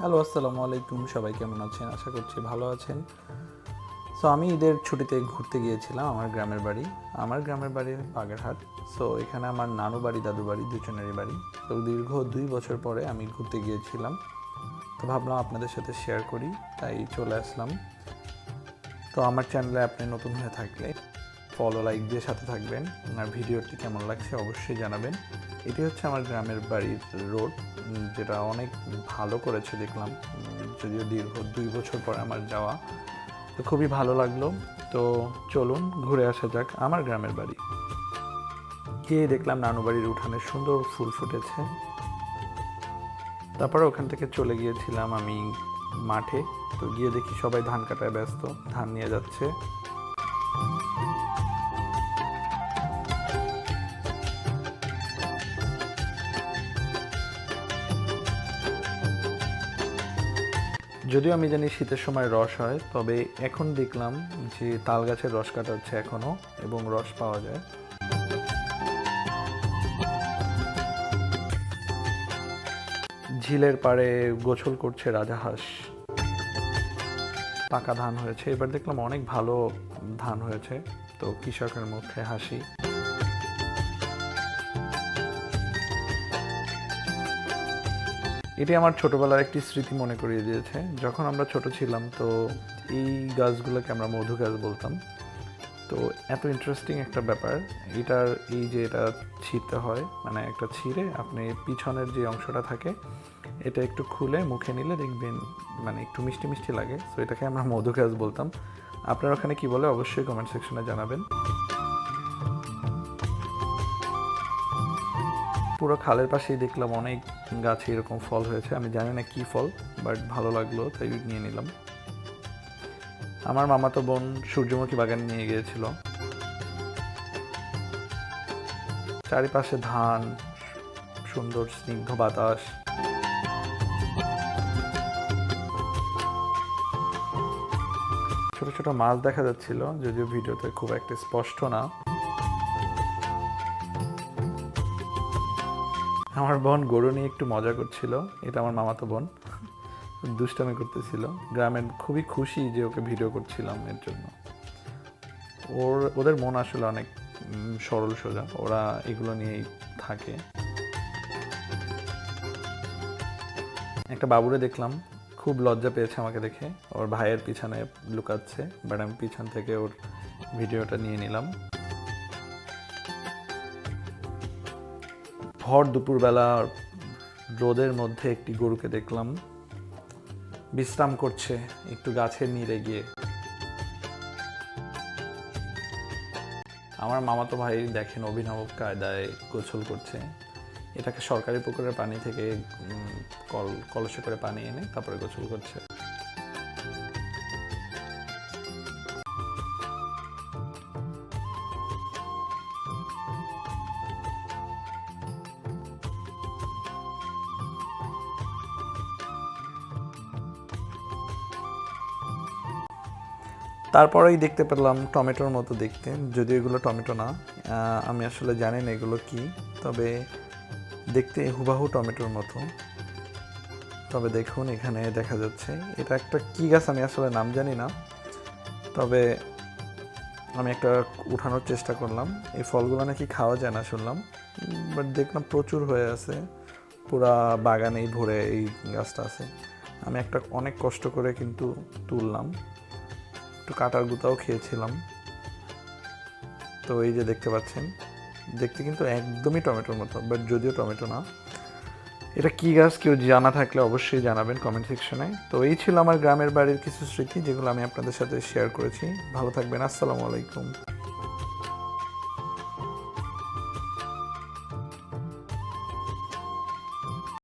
Hello, আসসালামু আলাইকুম। সবাই কেমন আছেন? আশা করছি ভালো আছেন। সো আমি ঈদের ছুটিতে ঘুরতে গিয়েছিলাম আমার গ্রামের বাড়ি। আমার গ্রামের বাড়ি বাগেরহাট। সো এখানে আমার নানু বাড়ি, দাদু বাড়ি দুজনেরই বাড়ি। তো দীর্ঘ 2 বছর পরে আমি ঘুরতে গিয়েছিলাম। তো ভাবলাম আপনাদের সাথে শেয়ার করি, তাই চলে আসলাম। তো আমার চ্যানেলে আপনি নতুন হয়ে থাকলে ফলো, লাইক দিয়ে সাথে থাকবেন। আর ভিডিওটি কেমন লাগছে অবশ্যই জানাবেন। এটি হচ্ছে আমার গ্রামের বাড়ির রোড, যেটা অনেক ভালো করেছে দেখলাম। যদিও দীর্ঘ 2 বছর পর আমার যাওয়া, তো খুবই ভালো লাগলো। তো চলুন ঘুরে আসা যাক আমার গ্রামের বাড়ি। গিয়ে দেখলাম নানু বাড়ির উঠানে সুন্দর ফুল ফুটেছে। তারপরে ওখান থেকে চলে গিয়েছিলাম আমি মাঠে। তো গিয়ে দেখি সবাই ধান কাটায় ব্যস্ত, ধান নিয়ে যাচ্ছে। যদিও আমি জানি শীতের সময় রস হয়, তবে এখন দেখলাম যে তাল গাছের রস কাটা হচ্ছে এখনও, এবং রস পাওয়া যায়। ঝিলের পাড়ে গোসল করছে রাজাহাঁস। পাকা ধান হয়েছে, এবার দেখলাম অনেক ভালো ধান হয়েছে। তো কৃষকের মুখে হাসি। এটি আমার ছোটবেলার একটি স্মৃতি মনে করিয়ে দিয়েছে। যখন আমরা ছোট ছিলাম, তো এই গাছগুলোকে আমরা মধু গাছ বলতাম। তো এত ইন্টারেস্টিং একটা ব্যাপার এটার, এই যে এটা ছিঁড়তে হয়, মানে একটা ছিঁড়ে আপনি পিছনের যে অংশটা থাকে এটা একটু খুলে মুখে নিলে দেখবেন মানে একটু মিষ্টি মিষ্টি লাগে। সো এটাকে আমরা মধু গাছ বলতাম। আপনার ওখানে কি বলে অবশ্যই কমেন্ট সেকশনে জানাবেন। পুরো খালের পাশেই দেখলাম অনেক গাছে এরকম ফল হয়েছে। আমি জানি না কী ফল, বাট ভালো লাগলো তাই নিয়ে নিলাম। আমার মামাতো বোন সূর্যমুখী বাগানে নিয়ে গিয়েছিল। চারিপাশে ধান, সুন্দর স্নিগ্ধ বাতাস। ছোট ছোট মাছ দেখা যাচ্ছিল, যদিও ভিডিওতে খুব একটা স্পষ্ট না। আমার বোন গরু নিয়ে একটু মজা করছিল। এটা আমার মামাতো বোন, দুষ্টামি করতেছিল। গ্রামের খুবই খুশি যে ওকে ভিডিও করছিলাম এর জন্য। ওদের মন আসলে অনেক সরল সোজা, ওরা এগুলো নিয়েই থাকে। একটা বাবুরে দেখলাম, খুব লজ্জা পেয়েছে আমাকে দেখে। ওর ভাইয়ের পিছনে লুকাচ্ছে, বাট আমি পিছন থেকে ওর ভিডিওটা নিয়ে নিলাম। ভর দুপুরবেলা রোদের মধ্যে একটি গরুকে দেখলাম বিশ্রাম করছে একটু গাছের নিড়ে গিয়ে। আমার মামাতো ভাই দেখেন অভিনব কায়দায় গোসল করছে। এটাকে সরকারি পুকুরের পানি থেকে কলসে করে পানি এনে তারপরে গোসল করছে। তারপরেই দেখতে পেলাম টমেটোর মতো দেখতে, যদিও এগুলো টমেটো না। আমি আসলে জানি না এগুলো কি, তবে দেখতে হুবাহু টমেটোর মতো। তবে দেখুন এখানে দেখা যাচ্ছে এটা একটা কি গাছ, আমি আসলে নাম জানি না। তবে আমি একটা উঠানোর চেষ্টা করলাম। এই ফলগুলো নাকি খাওয়া যায় না শুনলাম, বাট দেখলাম প্রচুর হয়ে আছে, পুরা বাগানেই ভরে এই গাছটা আছে। আমি একটা অনেক কষ্ট করে কিন্তু তুললাম, একটু কাটার গুঁতাও খেয়েছিলাম। তো এই যে দেখতে পাচ্ছেন, দেখতে কিন্তু একদমই টমেটোর মতো, বাট যদিও টমেটো না। এটা কি গাছ কেউ জানা থাকলে অবশ্যই জানাবেন কমেন্ট সেকশনে। তো এই ছিল আমার গ্রামের বাড়ির কিছু স্মৃতি, যেগুলো আমি আপনাদের সাথে শেয়ার করেছি। ভালো থাকবেন, আসসালামু আলাইকুম।